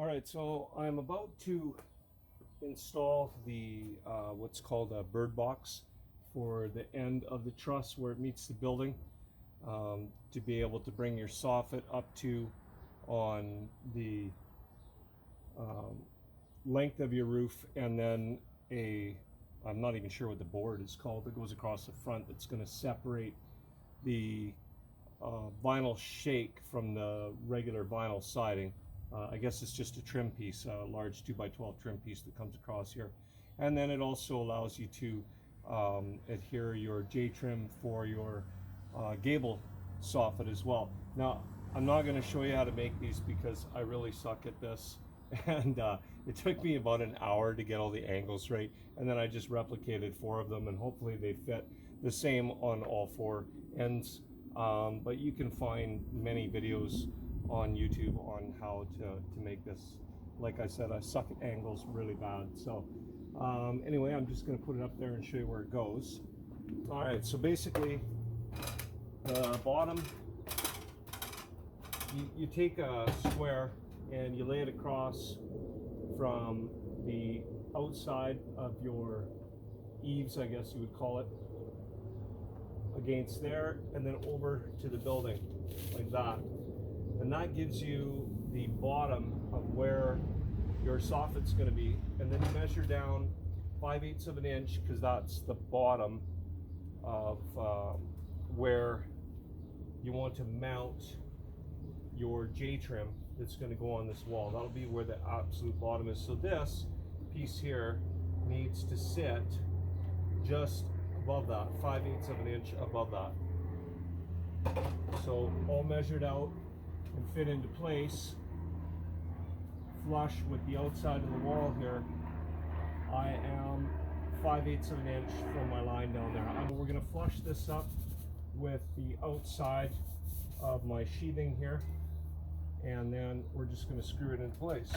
Alright, so I'm about to install the what's called a bird box for the end of the truss where it meets the building, to be able to bring your soffit up to on the length of your roof, and then I'm not even sure what the board is called that goes across the front that's going to separate the vinyl shake from the regular vinyl siding. I guess it's just a trim piece, a large 2x12 trim piece that comes across here. And then it also allows you to adhere your J-trim for your gable soffit as well. Now, I'm not going to show you how to make these because I really suck at this. And it took me about an hour to get all the angles right. And then I just replicated 4 of them, and hopefully they fit the same on all 4 ends. But you can find many videos on YouTube on how to make this. Like I said, I suck at angles really bad. So anyway, I'm just going to put it up there and show you where it goes. All right, so basically the bottom, you take a square and you lay it across from the outside of your eaves, I guess you would call it, against there, and then over to the building like that. And that gives you the bottom of where your soffit's going to be, and then you measure down 5/8 of an inch, because that's the bottom of where you want to mount your J-trim that's going to go on this wall. That'll be where the absolute bottom is. So this piece here needs to sit just above that, 5/8 of an inch above that. So all measured out and fit into place, flush with the outside of the wall here. I am 5/8 of an inch from my line down there. We're going to flush this up with the outside of my sheathing here, and then we're just going to screw it in place.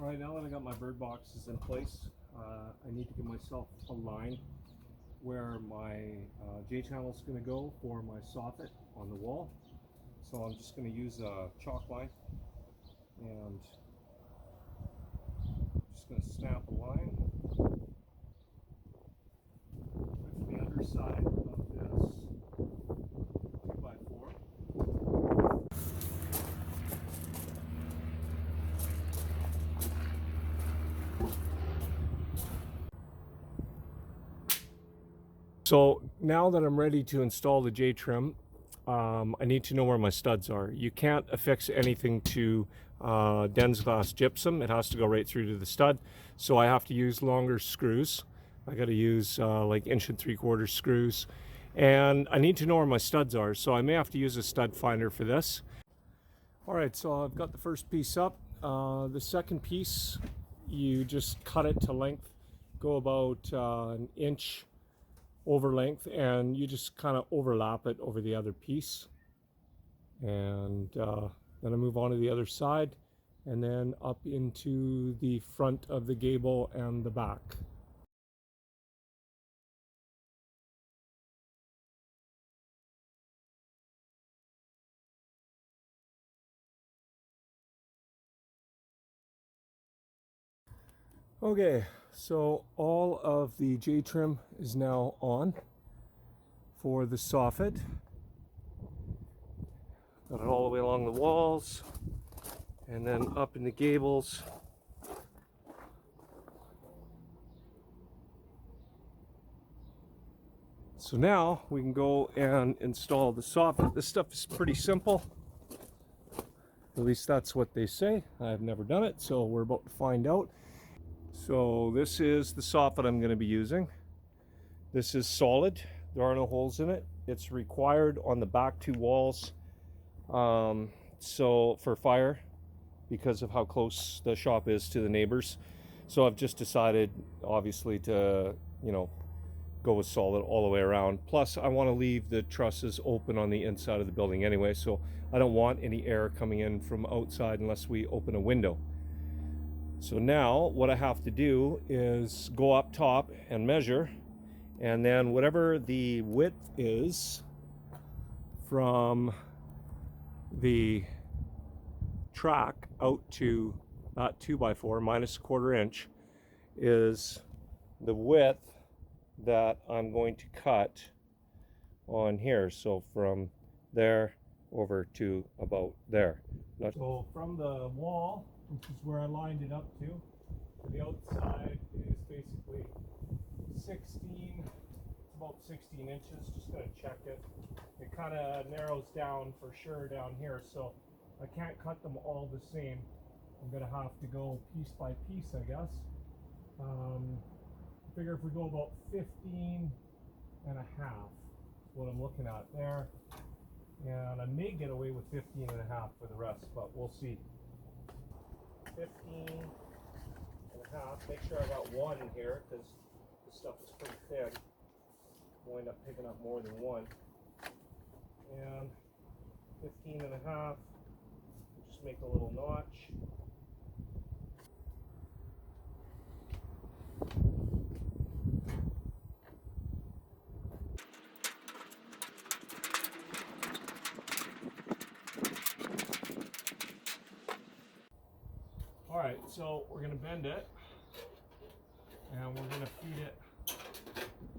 Alright, now that I got my bird boxes in place, I need to give myself a line where my J-channel is going to go for my soffit on the wall. So I'm just going to use a chalk line, and just going to snap a line with the underside of this 2x4. So now that I'm ready to install the J-trim, I need to know where my studs are. You can't affix anything to Den's glass gypsum. It has to go right through to the stud. So I have to use longer screws. I got to use like 1 3/4 screws. And I need to know where my studs are. So I may have to use a stud finder for this. All right, so I've got the first piece up. The second piece, you just cut it to length. Go about 1 inch over length, and you just kind of overlap it over the other piece, and then I move on to the other side, and then up into the front of the gable and the back. Okay, so all of the J-trim is now on for the soffit. Got it all the way along the walls, and then up in the gables. So now we can go and install the soffit. This stuff is pretty simple. At least that's what they say. I've never done it, so we're about to find out. So this is the soffit I'm going to be using. This is solid. There are no holes in it. It's required on the back 2 walls, so for fire, because of how close the shop is to the neighbors. So I've just decided, obviously, to go with solid all the way around. Plus, I want to leave the trusses open on the inside of the building anyway, so I don't want any air coming in from outside unless we open a window. So now what I have to do is go up top and measure, and then whatever the width is from the track out to that 2x4 minus a quarter inch is the width that I'm going to cut on here. So from there over to about there. So from the wall, which is where I lined it up to the outside is basically 16, about 16 inches. Just gonna check it. It kind of narrows down for sure down here, so I can't cut them all the same. I'm gonna have to go piece by piece, I guess. I figure if we go about 15 and a half, is what I'm looking at there. And I may get away with 15 and a half for the rest, but we'll see. 15 and a half. Make sure I got one here because this stuff is pretty thin. I'll end up picking up more than one. And 15 and a half. Just make a little notch. All right, so we're going to bend it, and we're going to feed it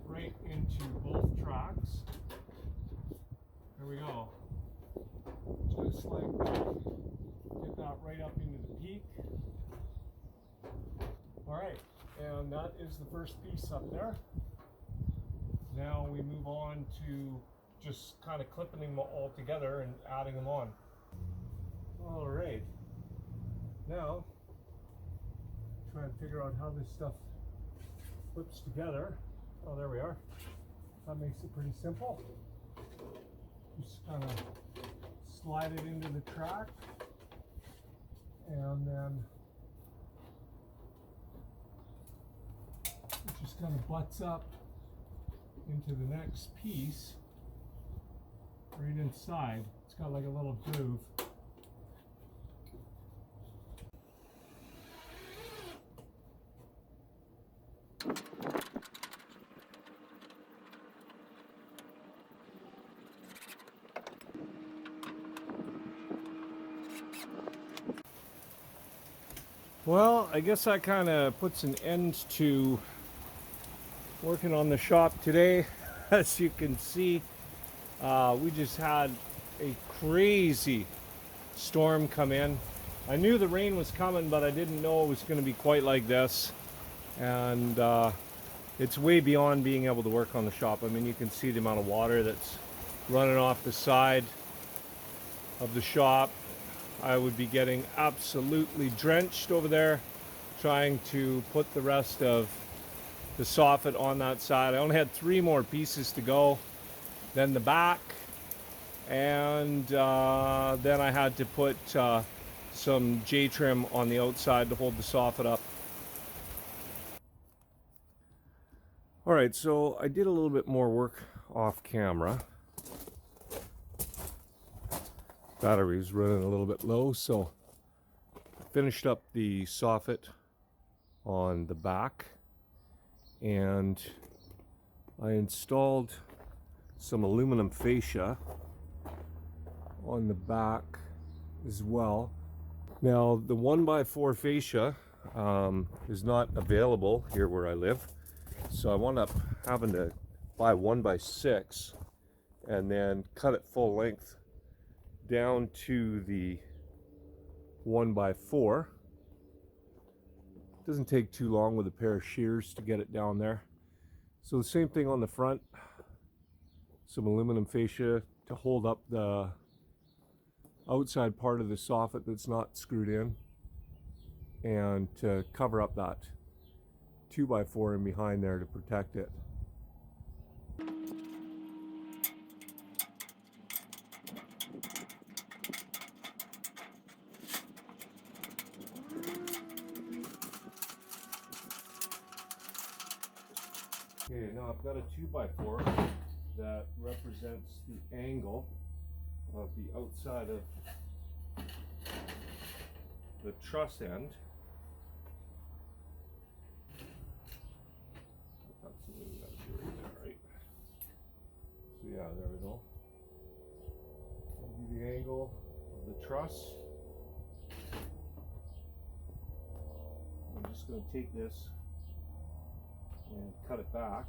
right into both tracks. There we go. Just like that. Get that right up into the peak. All right, and that is the first piece up there. Now we move on to just kind of clipping them all together and adding them on. All right. Now, try and figure out how this stuff flips together. Oh, there we are. That makes it pretty simple. Just kind of slide it into the track, and then it just kind of butts up into the next piece right inside. It's got like a little groove. Well, I guess that kind of puts an end to working on the shop today. As you can see, we just had a crazy storm come in. I knew the rain was coming, but I didn't know it was going to be quite like this. And it's way beyond being able to work on the shop. I mean, you can see the amount of water that's running off the side of the shop. I would be getting absolutely drenched over there trying to put the rest of the soffit on that side. I only had 3 more pieces to go, then the back, and then I had to put some J-trim on the outside to hold the soffit up. Alright, so I did a little bit more work off camera. Battery's running a little bit low, so I finished up the soffit on the back, and I installed some aluminum fascia on the back as well. Now the 1x4 fascia is not available here where I live, so I wound up having to buy 1x6 and then cut it full length down to the 1x4. Doesn't take too long with a pair of shears to get it down there. So the same thing on the front, some aluminum fascia to hold up the outside part of the soffit that's not screwed in, and to cover up that 2x4 in behind there to protect it. Okay, now I've got a 2x4 that represents the angle of the outside of the truss end. That's something we gotta do right there, right? So yeah, there we go. That'll be the angle of the truss. I'm just going to take this and cut it back.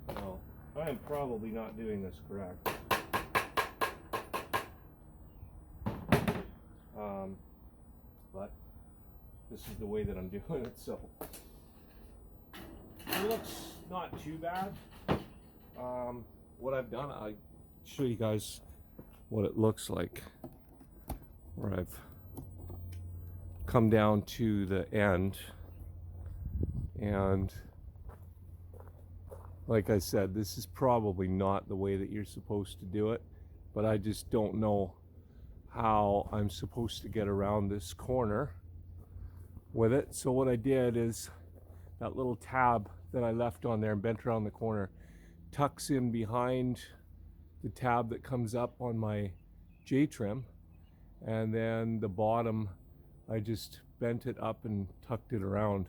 Now, I am probably not doing this correct. But this is the way that I'm doing it, so it looks not too bad. What I've done, I'll show you guys what it looks like, where I've come down to the end, and like I said, this is probably not the way that you're supposed to do it, but I just don't know how I'm supposed to get around this corner with it. So what I did is that little tab that I left on there and bent around the corner tucks in behind the tab that comes up on my J-trim, and then the bottom I just bent it up and tucked it around.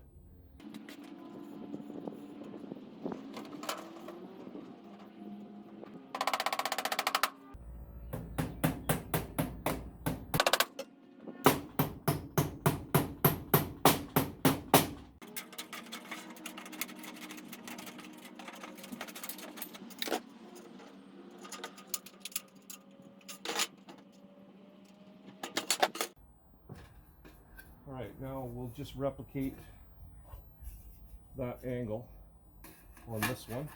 Alright, now we'll just replicate that angle on this one.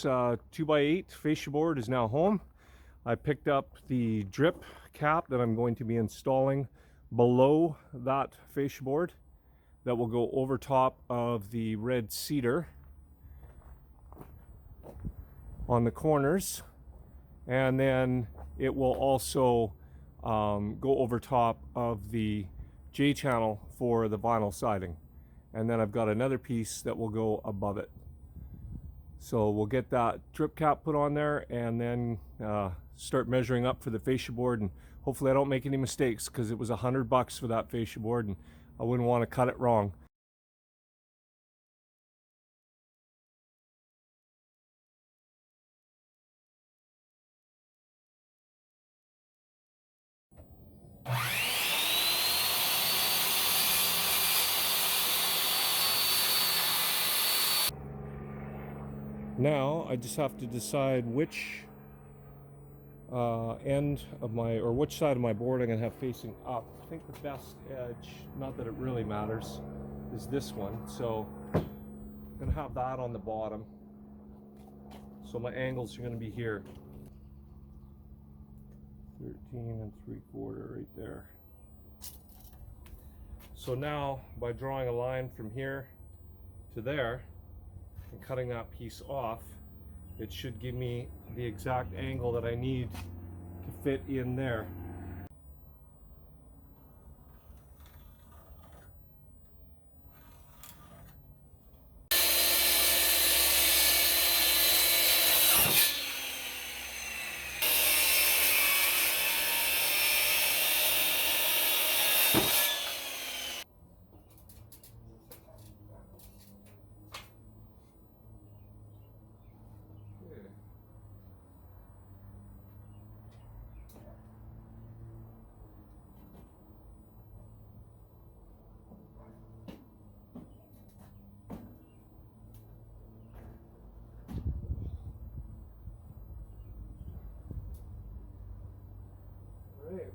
This 2x8 fascia board is now home. I picked up the drip cap that I'm going to be installing below that fascia board that will go over top of the red cedar on the corners, and then it will also go over top of the J channel for the vinyl siding, and then I've got another piece that will go above it. So we'll get that drip cap put on there, and then start measuring up for the fascia board, and hopefully I don't make any mistakes, because it was $100 for that fascia board and I wouldn't want to cut it wrong. Now I just have to decide which end of my, or which side of my board I'm going to have facing up. I think the best edge, not that it really matters, is this one. So I'm going to have that on the bottom. So my angles are going to be here. 13 3/4 right there. So now by drawing a line from here to there and cutting that piece off, it should give me the exact angle that I need to fit in there.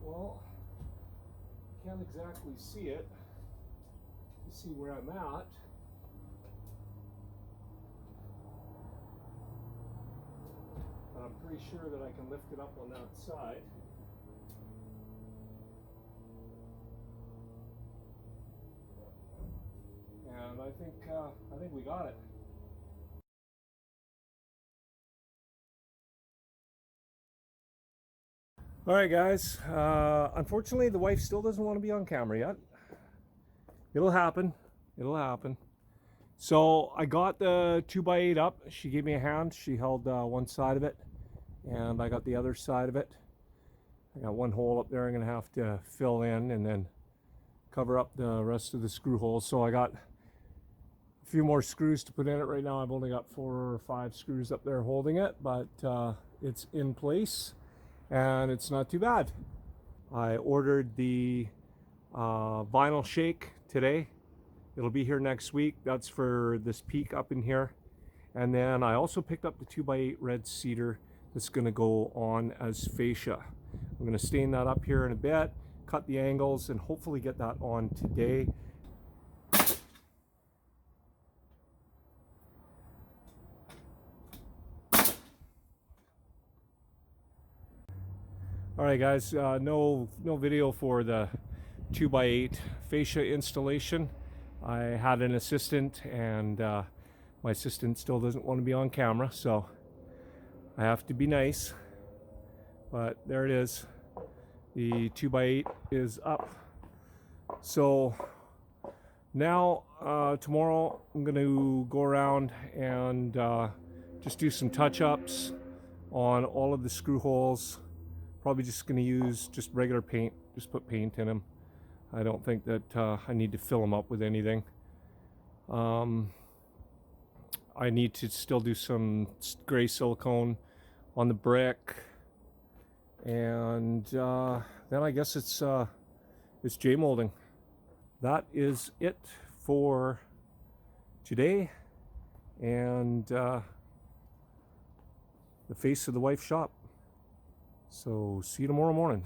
Well, can't exactly see it. You see where I'm at. But I'm pretty sure that I can lift it up on that side. And I think we got it. All right, guys. Unfortunately, the wife still doesn't want to be on camera yet. It'll happen. It'll happen. So I got the 2x8 up. She gave me a hand. She held one side of it, and I got the other side of it. I got one hole up there I'm going to have to fill in and then cover up the rest of the screw holes. So I got a few more screws to put in it. Right now I've only got 4 or 5 screws up there holding it, but it's in place and it's not too bad. I ordered the vinyl shake today. It'll be here next week. That's for this peak up in here. And then I also picked up the 2x8 red cedar that's going to go on as fascia. I'm going to stain that up here in a bit, cut the angles, and hopefully get that on today. All right, guys, no video for the 2x8 fascia installation. I had an assistant, and my assistant still doesn't want to be on camera, so I have to be nice. But there it is. The 2x8 is up. So now tomorrow I'm going to go around and just do some touch-ups on all of the screw holes. Probably just going to use just regular paint, just put paint in them. I don't think that I need to fill them up with anything. I need to still do some gray silicone on the brick, and then I guess it's J molding. That is it for today, and the face of the wife's shop. So see you tomorrow morning.